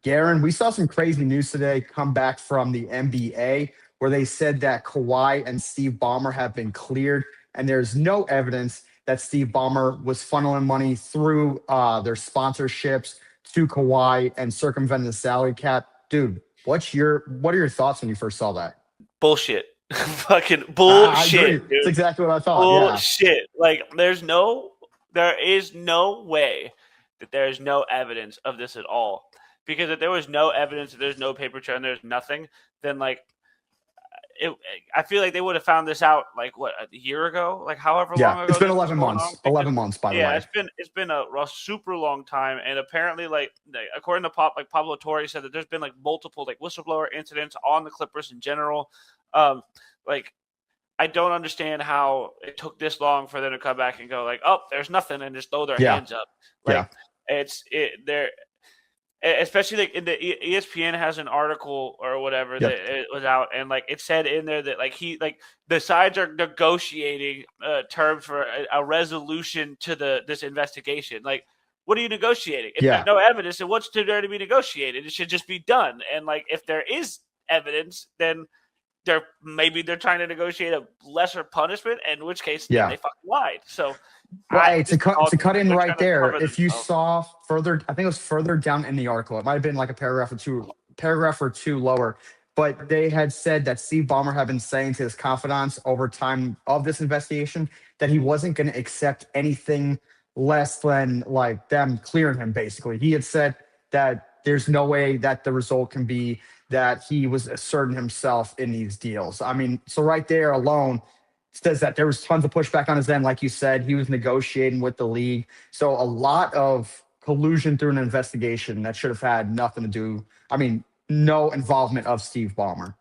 Garen, we saw some crazy news today come back from the NBA where they said that Kawhi and Steve Ballmer have been cleared, and there's no evidence that Steve Ballmer was funneling money through their sponsorships to Kawhi and circumventing the salary cap. Dude, what are your thoughts when you first saw that? Bullshit. Fucking I agree. bullshit, It's dude. exactly what I thought. Yeah. Bullshit. Like there is no way that there is no evidence of this at all. Because if there was no evidence, if there's no paper trail, and there's nothing, then like it, I feel like they would have found this out like what a year ago, like however Yeah. long It's ago been this was 11 going on. months. Because 11 months, by the yeah, way. it's been a super long time, and apparently according to Pablo Torre said that there's been like multiple like whistleblower incidents on the Clippers in general. Um, like I don't understand how it took this long for them to come back and go like, oh, there's nothing, and just throw their Yeah. hands up. Yeah. Like they're especially like in the ESPN has an article or whatever that Yep. it was out, and like it said in there that like the sides are negotiating terms for a resolution to this investigation. Like, what are you negotiating? If there's Yeah. no evidence, then what's there to be negotiated? It should just be done. And like, if there is evidence, then they're trying to negotiate a lesser punishment, in which case then Yeah. they fucking lied. So Well, hey, to cut in they're right trying to there, cover if you themselves. saw further, I think it was further down in the article. It might have been like a paragraph or two lower, but they had said that Steve Ballmer had been saying to his confidants over time of this investigation that he wasn't going to accept anything less than like them clearing him. Basically, he had said that there's no way that the result can be that he was asserting himself in these deals. I mean, so right there alone says that there was tons of pushback on his end. Like you said, he was negotiating with the league. So a lot of collusion through an investigation that should have had nothing to do. I mean, no involvement of Steve Ballmer.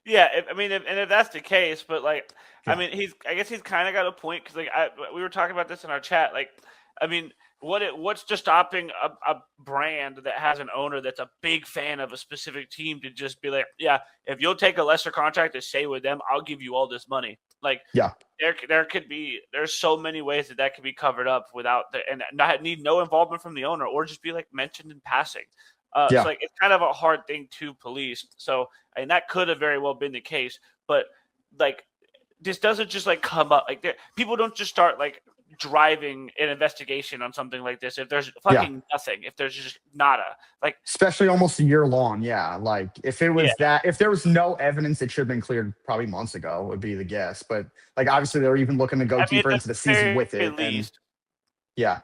Yeah, if that's the case, but like, Yeah. I guess he's kind of got a point because like we were talking about this in our chat. Like, I mean, what's just stopping a brand that has an owner that's a big fan of a specific team to just be like, yeah, if you'll take a lesser contract to stay with them, I'll give you all this money. Like, Yeah. there's so many ways that could be covered up without and not need no involvement from the owner or just be like mentioned in passing. So Yeah. like it's kind of a hard thing to police. So and that could have very well been the case, but like this doesn't just like come up like people don't just start like driving an investigation on something like this if there's Yeah. fucking nothing, if there's just nada. Like Especially almost a year long. Yeah. Like if it was yeah, if there was no evidence, it should have been cleared probably months ago, would be the guess. But like obviously they were even looking to go at deeper the into the season with very it. And least. yeah.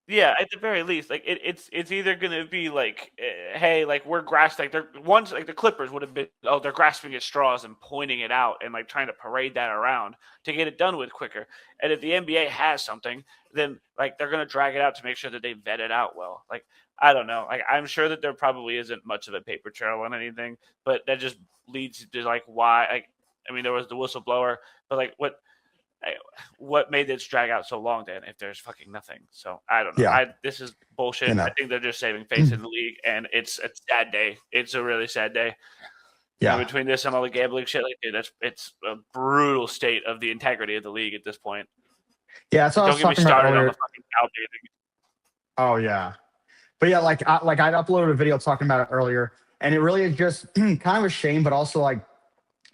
Yeah, at the very least, like it's either gonna be like, hey, like we're grasping, like they're once like the Clippers would have been, oh, they're grasping at straws and pointing it out and like trying to parade that around to get it done with quicker. And if the NBA has something, then like they're gonna drag it out to make sure that they vet it out well. Like I don't know, like I'm sure that there probably isn't much of a paper trail on anything, but that just leads to like why. Like I mean, there was the whistleblower, but like what made this drag out so long then if there's fucking nothing? So I don't know. Yeah. This is bullshit. You I know. think they're just saving face in the league, and it's a sad day. It's a really sad day. Yeah. Between this and all the gambling shit, like dude, it's a brutal state of the integrity of the league at this point. Yeah. That's what I was Don't get me talking about started on earlier. the fucking cow bathing. Oh yeah. But yeah, I'd uploaded a video talking about it earlier, and it really is just kind of a shame, but also like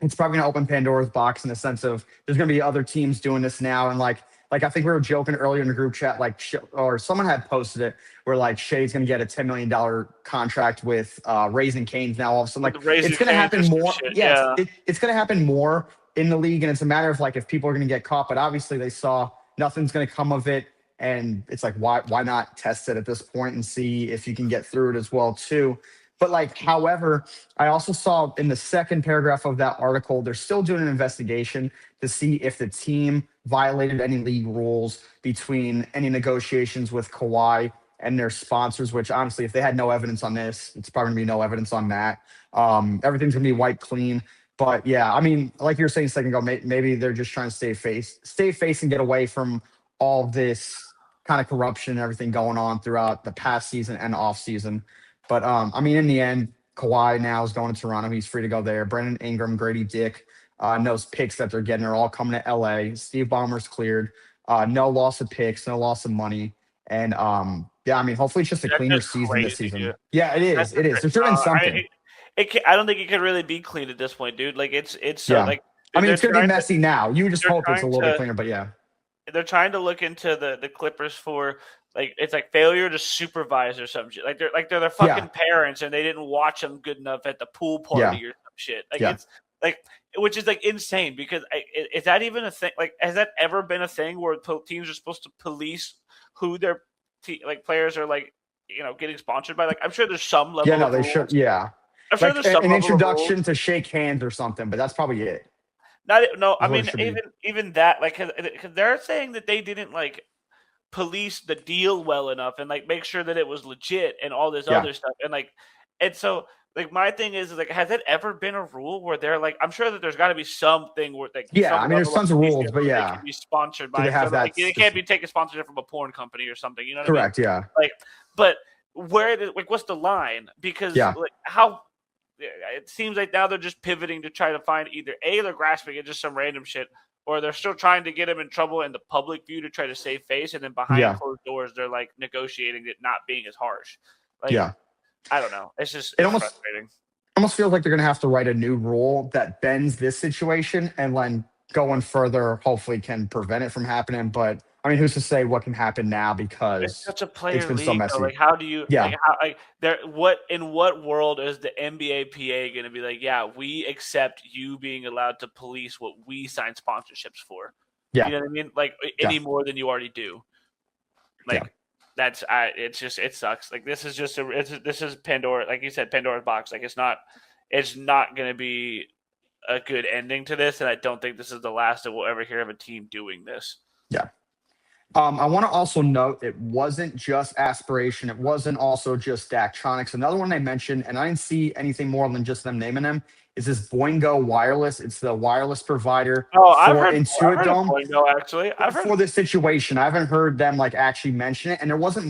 it's probably gonna open Pandora's box in the sense of there's gonna be other teams doing this now, and like I think we were joking earlier in the group chat, like or someone had posted it where like Shea's gonna get a $10 million contract with Raising Cane's now. All of a sudden, like it's gonna happen more. Yeah, it's gonna happen more in the league, and it's a matter of like if people are gonna get caught. But obviously, they saw nothing's gonna come of it. And it's like, why not test it at this point and see if you can get through it as well too? But like, however, I also saw in the second paragraph of that article, they're still doing an investigation to see if the team violated any league rules between any negotiations with Kawhi and their sponsors. Which honestly, if they had no evidence on this, it's probably gonna be no evidence on that. Everything's gonna be wiped clean. But yeah, I mean, like you were saying a second ago, maybe they're just trying to stay face, and get away from all this kind of corruption and everything going on throughout the past season and off season. But I mean, in the end, Kawhi now is going to Toronto. He's free to go there. Brandon Ingram, Grady Dick, and those picks that they're getting are all coming to LA. Steve Ballmer's cleared. No loss of picks, no loss of money. And Yeah, I mean, hopefully it's just a That's cleaner just season this crazy, dude. season. Yeah, it That's is. It just is. There should have been something. I don't think it can really be clean at this point, dude. Like it's so Yeah. like I mean, they're it's going to be trying to messy now. You would just they're hope it's a trying little bit to cleaner, but yeah. they're trying to look into the Clippers for like it's like failure to supervise or some shit. Like they're their Yeah. fucking parents and they didn't watch them good enough at the pool Yeah. party or some shit. Like Yeah. it's like which is like insane because is that even a thing? Like has that ever been a thing where teams are supposed to police who their like players are like getting sponsored by? Like I'm sure there's some Yeah, level no, of they should. rules. Yeah. I'm sure Like there's some an level of rules. introduction to shake hands or something, but that's probably it. Not no, I Is what it mean should be. even that like because they're saying that they didn't like police the deal well enough and like make sure that it was legit and all this Yeah. other stuff and so like my thing is like has it ever been a rule where they're like I'm sure that there's got to be something where like Yeah. some I mean, there's level of tons of policing rules, but where they yeah. can be sponsored Do by they have some that? like they can't be taking sponsorship from a porn company or something, you know what I mean? Correct. Yeah. Like but like what's the line? Because Yeah. like how it seems like now they're just pivoting to try to find either they're grasping at just some random shit or they're still trying to get him in trouble in the public view to try to save face, and then behind Yeah. closed doors, they're like negotiating it not being as harsh. Like, Yeah. I don't know. It's just It it's almost frustrating. almost feels like they're going to have to write a new rule that bends this situation and then going further, hopefully can prevent it from happening. But I mean, who's to say what can happen now It's because such a it's player been so league, though. messy. Like, how do you Yeah. like how like there? What in what world is the NBA going to be like? Yeah, we accept you being allowed to police what we sign sponsorships for. You Yeah. know what I mean? Like Yeah. any more than you already do. Yeah. Like that's it's just it sucks. Like this is just this is Pandora, like you said, Pandora's box. Like it's not going to be a good ending to this, and I don't think this is the last that we'll ever hear of a team doing this. Yeah. I want to also note it wasn't just aspiration. It wasn't also just Daktronics. Another one they mentioned, and I didn't see anything more than just them naming them, is this Boingo Wireless. It's the wireless provider Oh, for I've Intuit heard of Dome Boingo actually. I've heard for this situation. I haven't heard them like actually mention it, and there wasn't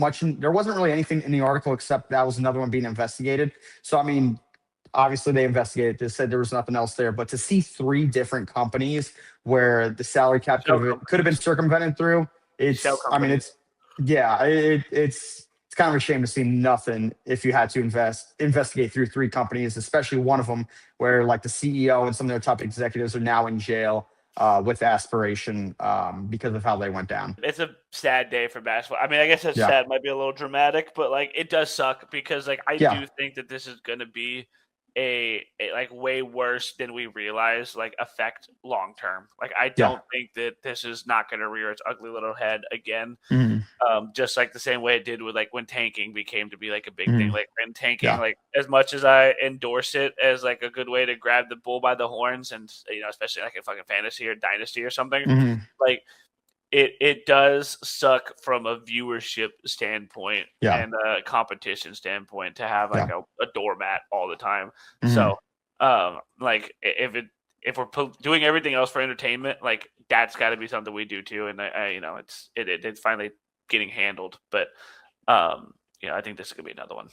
really anything in the article except that was another one being investigated. So I mean, obviously they investigated this, said there was nothing else there, but to see three different companies where the salary cap shell could have been companies. circumvented through, Shell I mean, companies. yeah, it's kind of a shame to see nothing if you had to investigate through three companies, especially one of them where like the CEO and some of their top executives are now in jail with aspiration because of how they went down. It's a sad day for basketball. I mean, I guess it's Yeah, sad might be a little dramatic, but like it does suck because like I yeah, do think that this is going to be a like way worse than we realize like effect long term. Like I yeah. don't think that this is not going to rear its ugly little head again. Mhm, Just like the same way it did with like when tanking became to be like a big thing. mhm, Like when tanking, yeah, like as much as I endorse it as like a good way to grab the bull by the horns, and especially like in fucking fantasy or dynasty or something, mhm, like it does suck from a viewership standpoint yeah, and a competition standpoint to have like yeah. a doormat all the time. Mhm. So, like if we're doing everything else for entertainment, like that's got to be something we do too. And it's finally getting handled. But I think this is gonna be another one.